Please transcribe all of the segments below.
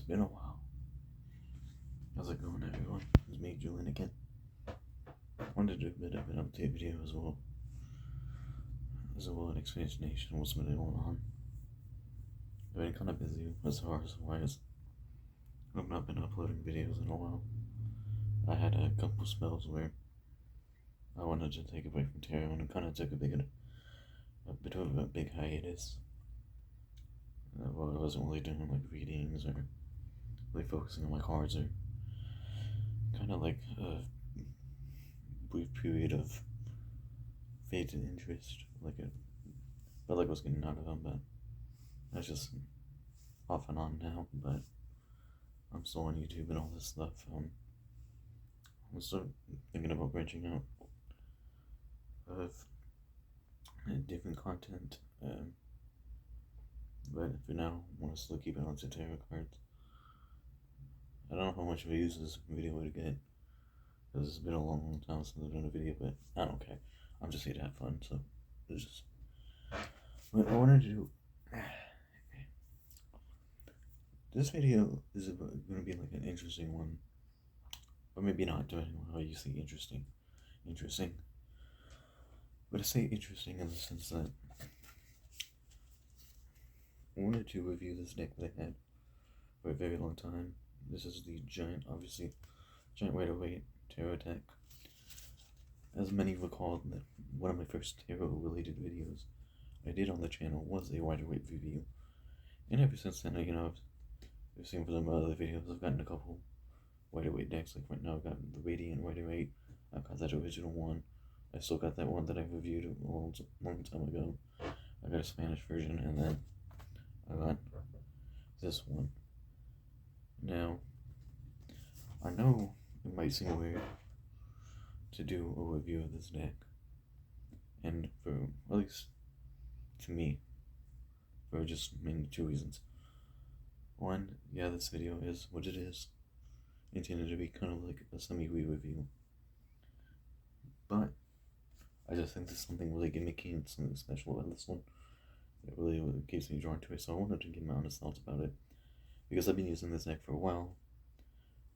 been a while. How's it going, everyone? It's me, Julian, again. I wanted to do a bit of an update video as well. An explanation of what's been going on. I've been kind of busy as far as why I've not been uploading videos in a while. I had a couple spells where I wanted to take a break from tarot and kind of took a bit of a big hiatus. Well, I wasn't really doing like readings or really focusing on my cards, or kind of like a brief period of faded interest. Felt like I was getting out of them, but that's just off and on now. But I'm still on YouTube and all this stuff. I'm still thinking about branching out of different content. But for now, I want to still keep it on to tarot cards. I don't know how much views this video would get, because it's been a long time since I've done a video, but I don't care. I'm just here to have fun, so it's just what I wanted to do. This video is going to be like an interesting one, or maybe not, depending on how you see interesting. But I say interesting in the sense that I wanted to review this deck that I had for a very long time. This is the giant waite tarot deck. As many recall, that one of my first tarot-related videos I did on the channel was a waite review, and ever since then, I've seen for some other videos, I've gotten a couple waite decks. Like right now, I've got the Radiant waite. I've got that original one. I still got that one that I reviewed a long time ago. I got a Spanish version, and then I got this one. Now, I know it might seem weird to do a review of this deck, and for, at least to me, for just mainly two reasons. One, yeah, this video is what it is, intended to be kind of like a semi-re-review, but I just think there's something really gimmicky and something special about this one. It really keeps me drawn to it, so I wanted to give my honest thoughts about it, because I've been using this deck for a while,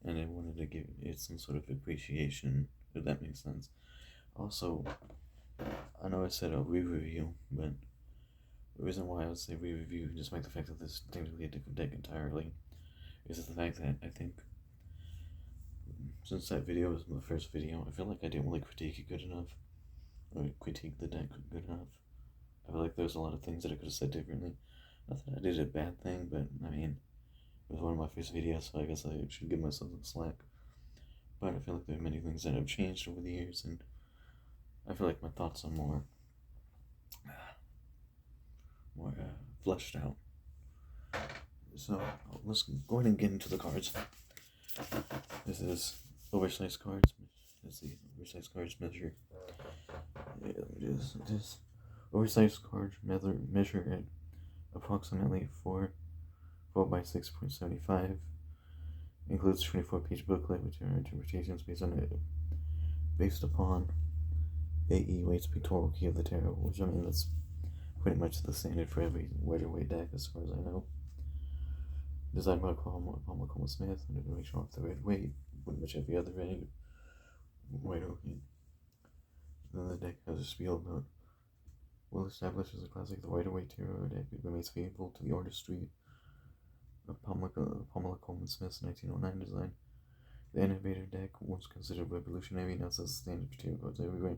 and I wanted to give it some sort of appreciation, if that makes sense. Also, I know I said a re-review, but the reason why I would say re-review, despite the fact that this is technically a different deck entirely, is the fact that I think, since that video was the first video, I feel like I didn't really critique it good enough, or critique the deck good enough. I feel like there's a lot of things that I could have said differently. Not that I did a bad thing, but I mean, it was one of my first videos, so I guess I should give myself some slack. But I feel like there are many things that have changed over the years, and I feel like my thoughts are more fleshed out. So let's go ahead and get into the cards. This is oversized cards. That's the oversized cards measure. Yeah, it is. Oversized cards measure at approximately 4 by 6.75. Includes 24-page booklet with your interpretations based upon A.E. Waite's pictorial key of the tarot, which, I mean, that's pretty much the standard for every waite deck as far as I know. Designed by Paul Smith under the direction of the red waite, pretty much every other waite. Then the deck has a spiel about, well established as a classic, the waite tarot deck. It remains faithful to the artistry of Pamela Coleman Smith's 1909 design. The innovative deck, once considered revolutionary, now says standard for tarot cards everywhere,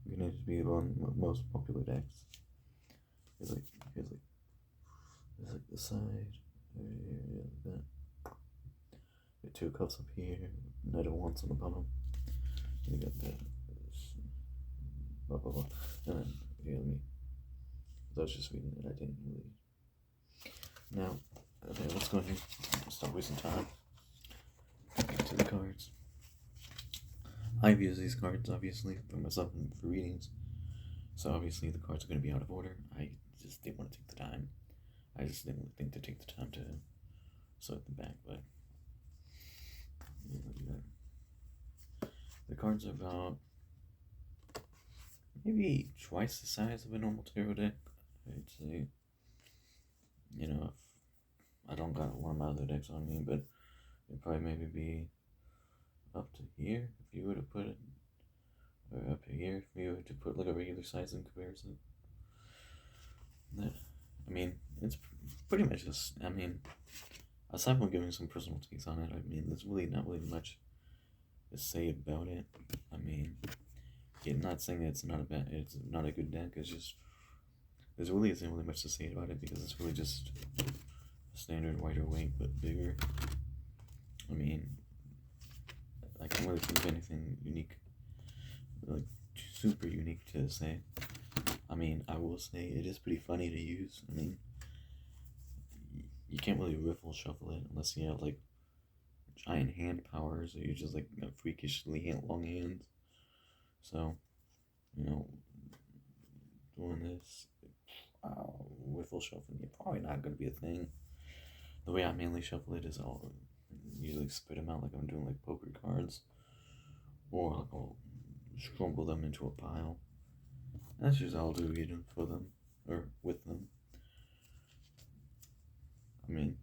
beginning to be one of the most popular decks. Here's like the side. There. Got 2 cups up here, Knight of Wands on the bottom. And you got the blah blah blah. And then here, I was just reading it, I didn't really. Now, okay, let's go ahead and stop wasting time. Get to the cards. I've used these cards, obviously, for myself and for readings. So obviously the cards are going to be out of order. I just didn't want to take the time. I just didn't think to take the time to sort them back, but yeah, the cards are about maybe twice the size of a normal tarot deck, I'd say. You know, I don't don't got a lot of other decks on me, but it'd probably maybe be up to here if you were to put it, or up to here if you were to put like a regular size in comparison. That, I mean, it's pretty much just, I mean, aside from giving some personal takes on it, I mean, there's really not really much to say about it. I mean, not saying it's not a good deck. It's just there really isn't really much to say about it because it's really just a standard wider weight but bigger. I mean, I can't really think of anything unique, like super unique to say. I mean, I will say it is pretty funny to use. I mean, you can't really riffle shuffle it unless you have like giant hand powers or you just like freakishly long hands. So, you know, doing this riffle shuffling, you're probably not going to be a thing. The way I mainly shuffle it is I'll usually spit them out like I'm doing like poker cards, or like I'll scrumble them into a pile. That's just all I'll do either for them or with them. I mean,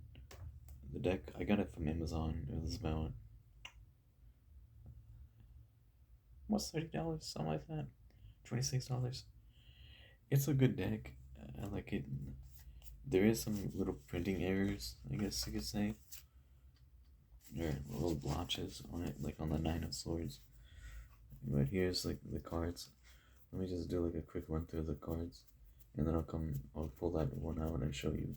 the deck, I got it from Amazon. It was about, what's $30? Something like that. $26. It's a good deck. I like it. There is some little printing errors, I guess you could say. Or little blotches on it, like on the 9 of Swords. But here's like the cards. Let me just do like a quick run through the cards, and then I'll pull that one out and show you.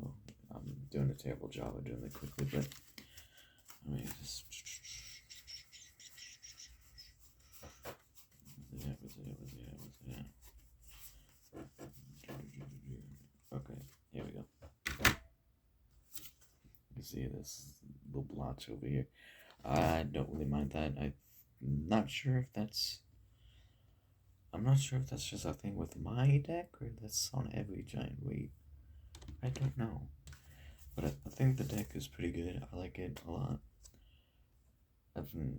Oh, I'm doing a terrible job of doing it quickly, but let me just. Okay, here we go. You see this little blotch over here. I don't really mind that. I'm not sure if that's just a thing with my deck or that's on every giant weight. I don't know. But I think the deck is pretty good. I like it a lot.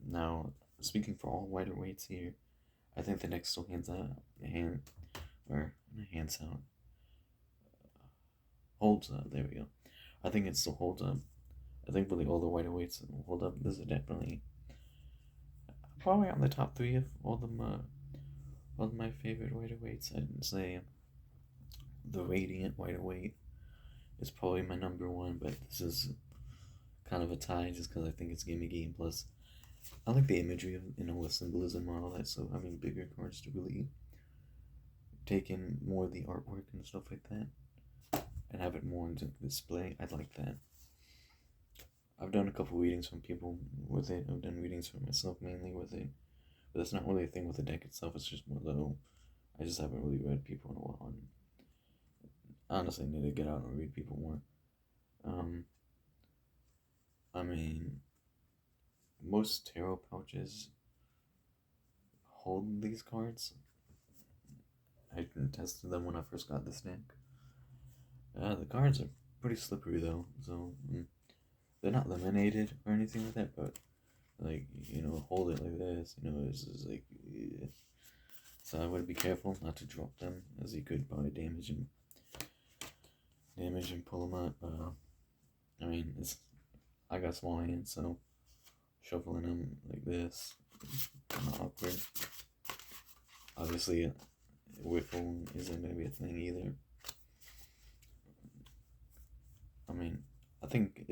Now, speaking for all wider weights here, I think the deck still holds up. There we go. I think it still holds up. I think really all the wider weights hold up. This is definitely probably on the top 3 of all of my favorite wider weights. I'd say the Radiant wider weight is probably my number 1, but this is kind of a tie just because I think it's gimmicky, and plus I like the imagery of, with symbolism and all that. So having bigger cards to really take in more of the artwork and stuff like that, and have it more into display, I'd like that. I've done a couple readings from people with it. I've done readings for myself mainly with it, but it's not really a thing with the deck itself. It's just more though. I just haven't really read people in a while. And honestly, I need to get out and read people more. I mean, most tarot pouches hold these cards. I tested them when I first got this deck. The cards are pretty slippery though, so they're not laminated or anything like that, but like, hold it like this, it's just like, yeah. So I would be careful not to drop them, as you could probably damage and pull them up. I mean, I got small hands, so shuffling them like this is kind of awkward. Obviously, whiffle isn't going to be a thing either. I mean, I think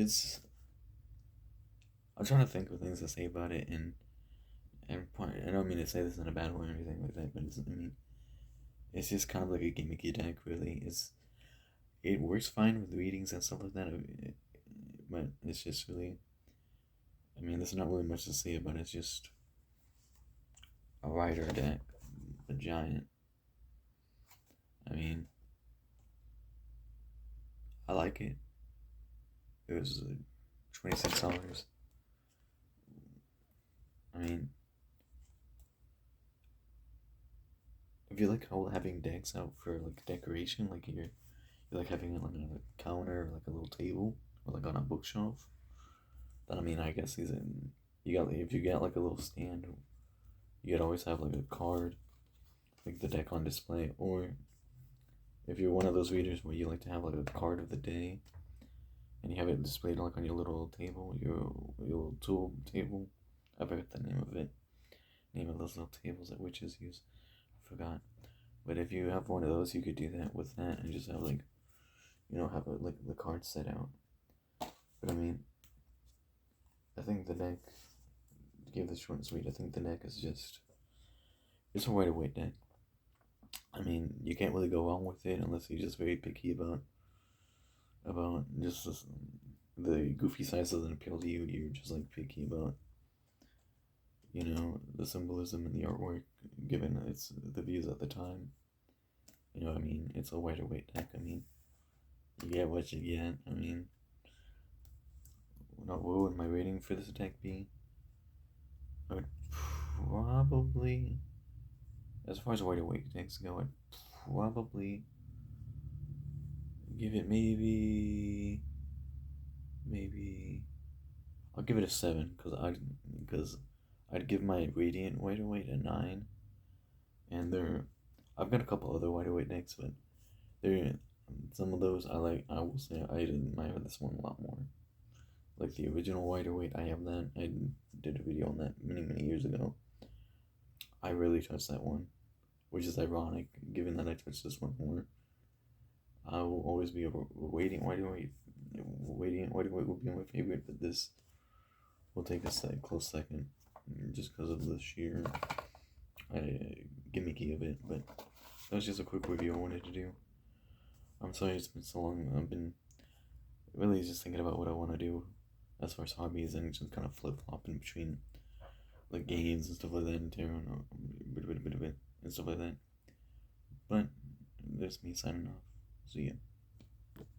I'm trying to think of things to say about it, and I don't mean to say this in a bad way or anything like that, but it's just kind of like a gimmicky deck, really. It works fine with readings and stuff like that, but it's just really, there's not really much to say about it. It's just a rider deck, a giant. I like it. It was $26. If you like having decks out for like decoration, like you like having it like on a counter, or like a little table, or like on a bookshelf, then I guess if you get like a little stand, you could always have like a card, like the deck on display, or if you're one of those readers where you like to have like a card of the day and you have it displayed like on your little table, your little tool table. I forgot the name of it. Name of those little tables that witches use. I forgot. But if you have one of those, you could do that with that and just have like, have like the cards set out. But I mean, I think the deck, to give this short and sweet, I think the deck is just, it's a waite deck. I mean, you can't really go wrong with it unless you're just very picky about just the goofy size doesn't appeal to you. You're just like picky about the symbolism and the artwork, given it's the views at the time. You know what I mean? It's a waite deck. I mean, you get what you get. I mean, what would my rating for this deck be? I would probably, as far as waite decks go, I'd probably give it maybe I'll give it a 7 because I'd give my radiant waite a 9, and I've got a couple other waite decks, but they're some of those I like. I will say I admire this one a lot more. Like the original waite, I have that. I did a video on that many years ago. I really touched that one, which is ironic given that I touched this one more. I will always be waiting. Waiting will be my favorite, but this will take a close second, just because of the sheer gimmicky of it. But that was just a quick review I wanted to do. I'm sorry it's been so long. I've been really just thinking about what I want to do as far as hobbies and just kind of flip flopping between like games and stuff like that and tarot and stuff like that. But there's me signing off. See ya.